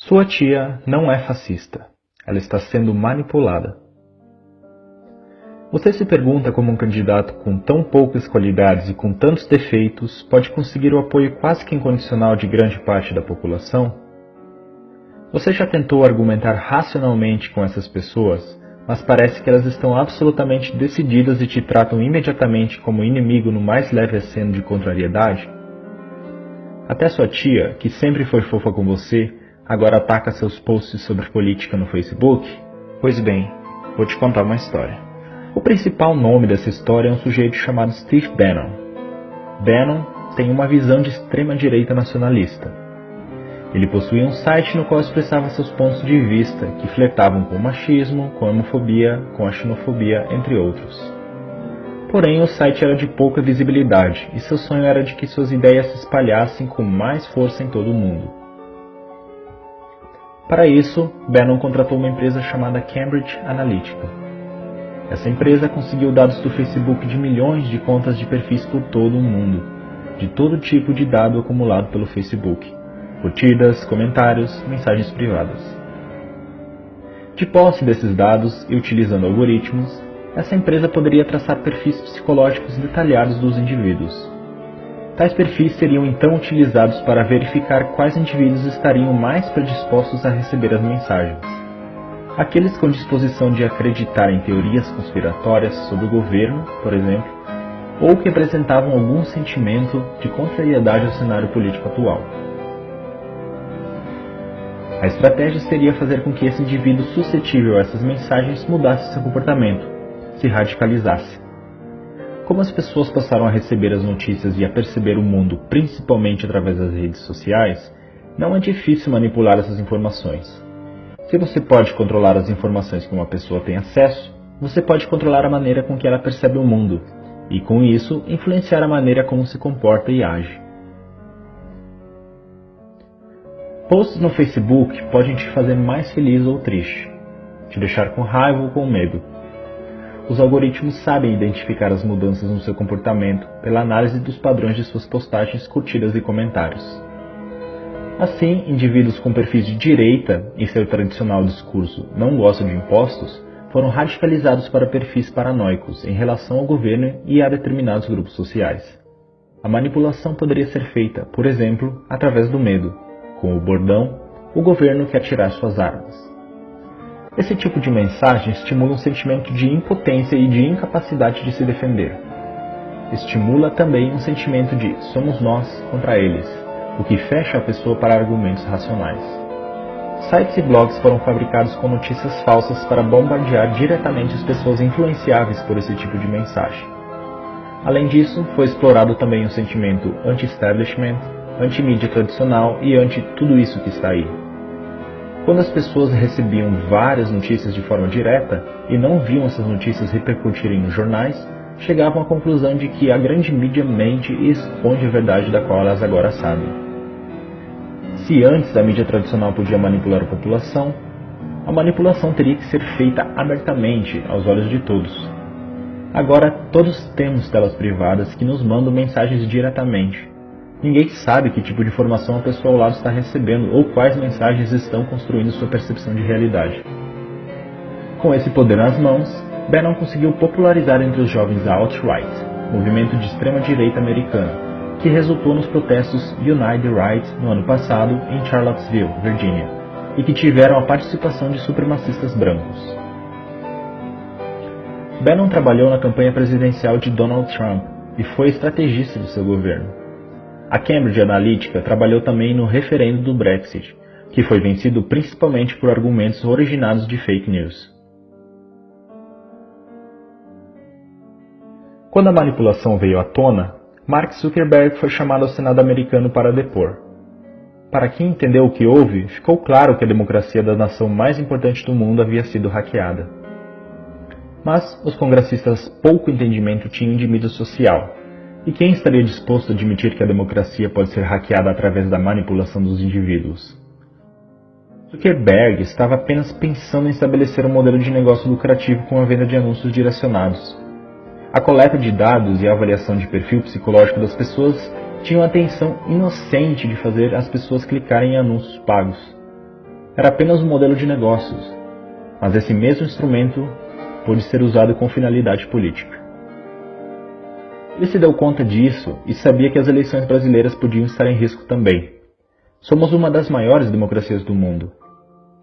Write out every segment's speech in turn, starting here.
Sua tia não é fascista. Ela está sendo manipulada. Você se pergunta como um candidato com tão poucas qualidades e com tantos defeitos pode conseguir o apoio quase que incondicional de grande parte da população? Você já tentou argumentar racionalmente com essas pessoas, mas parece que elas estão absolutamente decididas e te tratam imediatamente como inimigo no mais leve aceno de contrariedade? Até sua tia, que sempre foi fofa com você, agora ataca seus posts sobre política no Facebook? Pois bem, vou te contar uma história. O principal nome dessa história é um sujeito chamado Steve Bannon. Bannon tem uma visão de extrema-direita nacionalista. Ele possuía um site no qual expressava seus pontos de vista, que flertavam com o machismo, com a homofobia, com a xenofobia, entre outros. Porém, o site era de pouca visibilidade, e seu sonho era de que suas ideias se espalhassem com mais força em todo o mundo. Para isso, Bannon contratou uma empresa chamada Cambridge Analytica. Essa empresa conseguiu dados do Facebook de milhões de contas de perfis por todo o mundo, de todo tipo de dado acumulado pelo Facebook, curtidas, comentários, mensagens privadas. De posse desses dados e utilizando algoritmos, essa empresa poderia traçar perfis psicológicos detalhados dos indivíduos. Tais perfis seriam então utilizados para verificar quais indivíduos estariam mais predispostos a receber as mensagens. Aqueles com disposição de acreditar em teorias conspiratórias sobre o governo, por exemplo, ou que apresentavam algum sentimento de contrariedade ao cenário político atual. A estratégia seria fazer com que esse indivíduo suscetível a essas mensagens mudasse seu comportamento, se radicalizasse. Como as pessoas passaram a receber as notícias e a perceber o mundo principalmente através das redes sociais, não é difícil manipular essas informações. Se você pode controlar as informações que uma pessoa tem acesso, você pode controlar a maneira com que ela percebe o mundo, e com isso influenciar a maneira como se comporta e age. Posts no Facebook podem te fazer mais feliz ou triste, te deixar com raiva ou com medo. Os algoritmos sabem identificar as mudanças no seu comportamento pela análise dos padrões de suas postagens, curtidas e comentários. Assim, indivíduos com perfis de direita e seu tradicional discurso "não gosto de impostos" foram radicalizados para perfis paranoicos em relação ao governo e a determinados grupos sociais. A manipulação poderia ser feita, por exemplo, através do medo, com o bordão "o governo quer tirar suas armas". Esse tipo de mensagem estimula um sentimento de impotência e de incapacidade de se defender. Estimula também um sentimento de "somos nós contra eles", o que fecha a pessoa para argumentos racionais. Sites e blogs foram fabricados com notícias falsas para bombardear diretamente as pessoas influenciáveis por esse tipo de mensagem. Além disso, foi explorado também o sentimento anti-establishment, anti-mídia tradicional e anti-tudo isso que está aí. Quando as pessoas recebiam várias notícias de forma direta e não viam essas notícias repercutirem nos jornais, chegavam à conclusão de que a grande mídia mente e esconde a verdade da qual elas agora sabem. Se antes a mídia tradicional podia manipular a população, a manipulação teria que ser feita abertamente aos olhos de todos. Agora todos temos telas privadas que nos mandam mensagens diretamente. Ninguém sabe que tipo de informação a pessoa ao lado está recebendo ou quais mensagens estão construindo sua percepção de realidade. Com esse poder nas mãos, Bannon conseguiu popularizar entre os jovens a alt-right, movimento de extrema-direita americano, que resultou nos protestos Unite the Right no ano passado em Charlottesville, Virgínia, e que tiveram a participação de supremacistas brancos. Bannon trabalhou na campanha presidencial de Donald Trump e foi estrategista de seu governo. A Cambridge Analytica trabalhou também no referendo do Brexit, que foi vencido principalmente por argumentos originados de fake news. Quando a manipulação veio à tona, Mark Zuckerberg foi chamado ao Senado americano para depor. Para quem entendeu o que houve, ficou claro que a democracia da nação mais importante do mundo havia sido hackeada. Mas os congressistas pouco entendimento tinham de mídia social, e quem estaria disposto a admitir que a democracia pode ser hackeada através da manipulação dos indivíduos? Zuckerberg estava apenas pensando em estabelecer um modelo de negócio lucrativo com a venda de anúncios direcionados. A coleta de dados e a avaliação de perfil psicológico das pessoas tinham a intenção inocente de fazer as pessoas clicarem em anúncios pagos. era apenas um modelo de negócios, mas esse mesmo instrumento pôde ser usado com finalidade política. Ele se deu conta disso e sabia que as eleições brasileiras podiam estar em risco também. Somos uma das maiores democracias do mundo.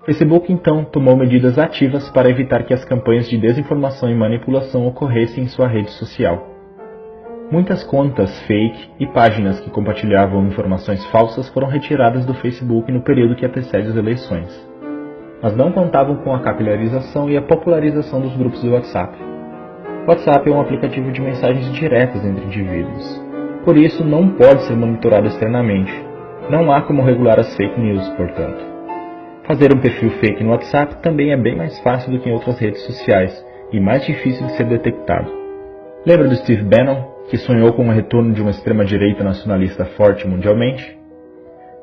O Facebook, então, tomou medidas ativas para evitar que as campanhas de desinformação e manipulação ocorressem em sua rede social. Muitas contas fake e páginas que compartilhavam informações falsas foram retiradas do Facebook no período que antecede as eleições. Mas não contavam com a capilarização e a popularização dos grupos do WhatsApp. O WhatsApp é um aplicativo de mensagens diretas entre indivíduos. Por isso, não pode ser monitorado externamente. Não há como regular as fake news, portanto. Fazer um perfil fake no WhatsApp também é bem mais fácil do que em outras redes sociais e mais difícil de ser detectado. Lembra do Steve Bannon, que sonhou com o retorno de uma extrema-direita nacionalista forte mundialmente?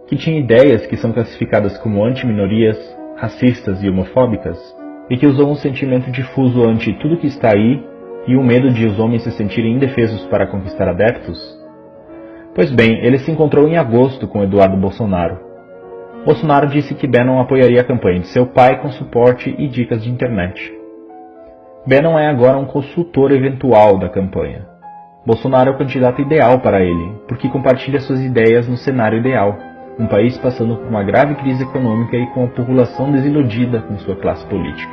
Que tinha ideias que são classificadas como anti-minorias, racistas e homofóbicas, e que usou um sentimento difuso ante tudo que está aí e o medo de os homens se sentirem indefesos para conquistar adeptos? Pois bem, ele se encontrou em agosto com Eduardo Bolsonaro. Bolsonaro disse que Bannon apoiaria a campanha de seu pai com suporte e dicas de internet. Bannon é agora um consultor eventual da campanha. Bolsonaro é o candidato ideal para ele, porque compartilha suas ideias no cenário ideal, um país passando por uma grave crise econômica e com a população desiludida com sua classe política.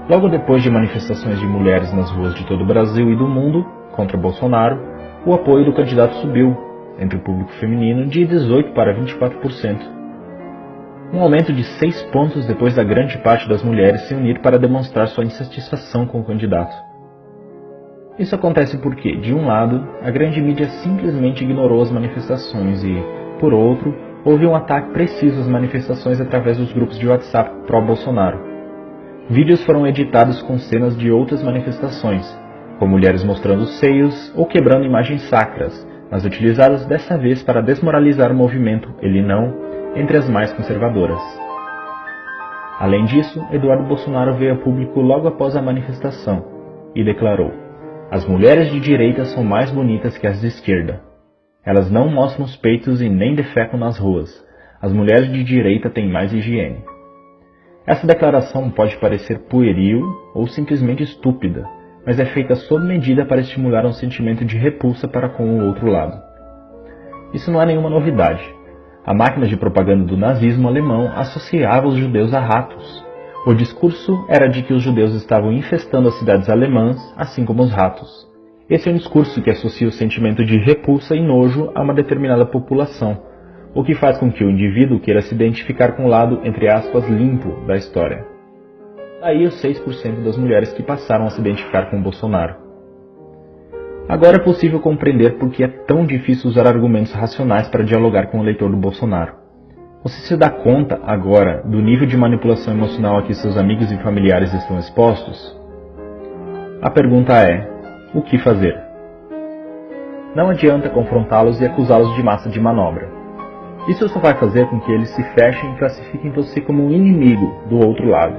Logo depois de manifestações de mulheres nas ruas de todo o Brasil e do mundo contra Bolsonaro, o apoio do candidato subiu, entre o público feminino, de 18% para 24%. Um aumento de 6 pontos depois da grande parte das mulheres se unir para demonstrar sua insatisfação com o candidato. Isso acontece porque, de um lado, a grande mídia simplesmente ignorou as manifestações e, por outro, houve um ataque preciso às manifestações através dos grupos de WhatsApp pró-Bolsonaro. Vídeos foram editados com cenas de outras manifestações, com mulheres mostrando seios ou quebrando imagens sacras, mas utilizadas dessa vez para desmoralizar o movimento Ele Não entre as mais conservadoras. Além disso, Eduardo Bolsonaro veio a público logo após a manifestação e declarou: "As mulheres de direita são mais bonitas que as de esquerda. Elas não mostram os peitos e nem defecam nas ruas. As mulheres de direita têm mais higiene." Essa declaração pode parecer pueril ou simplesmente estúpida, mas é feita sob medida para estimular um sentimento de repulsa para com o outro lado. Isso não é nenhuma novidade. A máquina de propaganda do nazismo alemão associava os judeus a ratos. O discurso era de que os judeus estavam infestando as cidades alemãs, assim como os ratos. Esse é um discurso que associa o sentimento de repulsa e nojo a uma determinada população, o que faz com que o indivíduo queira se identificar com o lado, entre aspas, limpo da história. Daí os 6% das mulheres que passaram a se identificar com Bolsonaro. Agora é possível compreender por que é tão difícil usar argumentos racionais para dialogar com o eleitor do Bolsonaro. Você se dá conta, agora, do nível de manipulação emocional a que seus amigos e familiares estão expostos? A pergunta é: o que fazer? Não adianta confrontá-los e acusá-los de massa de manobra. Isso só vai fazer com que eles se fechem e classifiquem você como um inimigo do outro lado.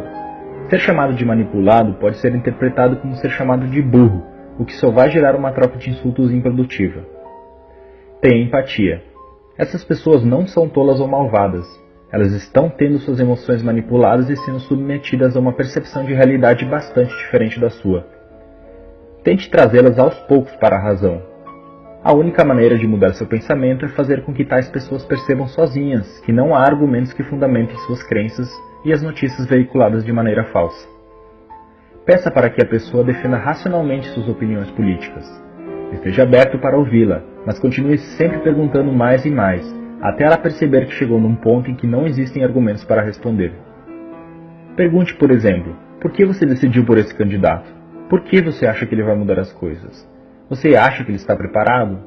Ser chamado de manipulado pode ser interpretado como ser chamado de burro, o que só vai gerar uma troca de insultos improdutiva. Tenha empatia. Essas pessoas não são tolas ou malvadas. Elas estão tendo suas emoções manipuladas e sendo submetidas a uma percepção de realidade bastante diferente da sua. Tente trazê-las aos poucos para a razão. A única maneira de mudar seu pensamento é fazer com que tais pessoas percebam sozinhas que não há argumentos que fundamentem suas crenças e as notícias veiculadas de maneira falsa. Peça para que a pessoa defenda racionalmente suas opiniões políticas. Esteja aberto para ouvi-la, mas continue sempre perguntando mais e mais, até ela perceber que chegou num ponto em que não existem argumentos para responder. Pergunte, por exemplo, por que você decidiu por esse candidato? Por que você acha que ele vai mudar as coisas? Você acha que ele está preparado?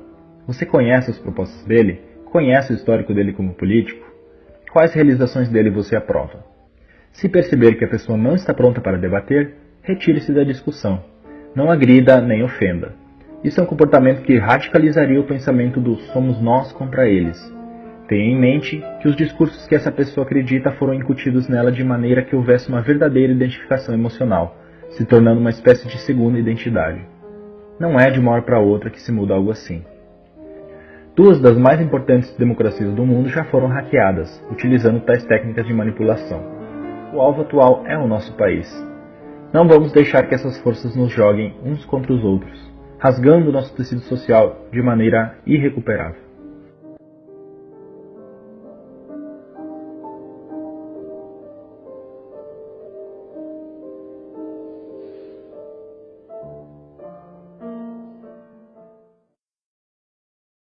Você conhece as propostas dele? Conhece o histórico dele como político? Quais realizações dele você aprova? Se perceber que a pessoa não está pronta para debater, retire-se da discussão. Não agrida nem ofenda. Isso é um comportamento que radicalizaria o pensamento do somos nós contra eles. Tenha em mente que os discursos que essa pessoa acredita foram incutidos nela de maneira que houvesse uma verdadeira identificação emocional, se tornando uma espécie de segunda identidade. Não é de uma hora para outra que se muda algo assim. Duas das mais importantes democracias do mundo já foram hackeadas, utilizando tais técnicas de manipulação. O alvo atual é o nosso país. Não vamos deixar que essas forças nos joguem uns contra os outros, rasgando nosso tecido social de maneira irrecuperável.